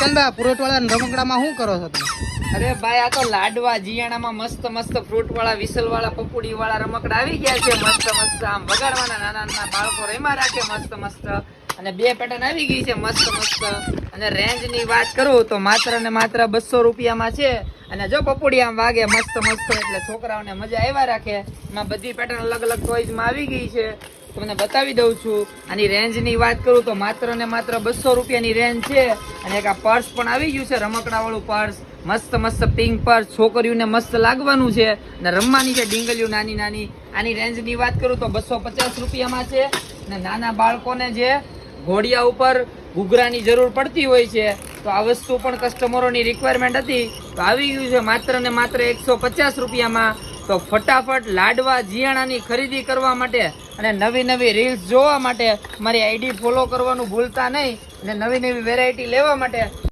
ચંદા fruit વાળા રમકડામાં શું કરો છો તમે? અરે ભાઈ આ તો લાડવા જીયાણામાં મસ્ત મસ્ત ફ્રૂટ વાળા વિસલ વાળા પપુડી વાળા રમકડા આવી ગયા છે. મસ્ત મસ્ત આમ વગાડવાના નાના નાના બાળકો રેમાં રાખે મસ્ત મસ્ત. અને 2 પેટર્ન આવી ગઈ છે મસ્ત મસ્ત. અને રેન્જ ની વાત કરું તો માત્ર ને માત્ર 200 રૂપિયામાં છે. અને જો પપુડી આમ વાગે મસ્ત મસ્ત એટલે છોકરાઓને મજા આવ્યા રાખે. એમાં બધી પેટર્ન અલગ અલગ ટોયઝ માં આવી ગઈ છે. તમને બતાવી દઉં છું. આની રેન્જ ની વાત કરું તો માત્ર ને માત્ર 200 રૂપિયાની રેન્જ છે. અને એક આ પર્સ પણ આવી ગયું છે રમકડા વાળું પર્સ. મસ્ત મસ્ત પિંક પર્સ છોકરીઓને મસ્ત લાગવાનું છે. અને રમવાની છે ડીંગલીઓ નાની નાની. આની રેન્જ ની વાત કરું તો 250 રૂપિયામાં છે. અને નાના બાળકોને જે ઘોડિયા ઉપર ઘૂઘરાની જરૂર પડતી હોય છે તો આ વસ્તુ પણ કસ્ટમરોની રિક્વાયરમેન્ટ હતી તો આવી ગયું છે માત્ર ને માત્ર 150 રૂપિયામાં. તો ફટાફટ લાડવા જીયાણાની ખરીદી કરવા માટે અને નવી નવી રીલ્સ જોવા માટે મારી આઈડી ફોલો કરવાનું ભૂલતા નહીં. અને નવી નવી વેરાયટી લેવા માટે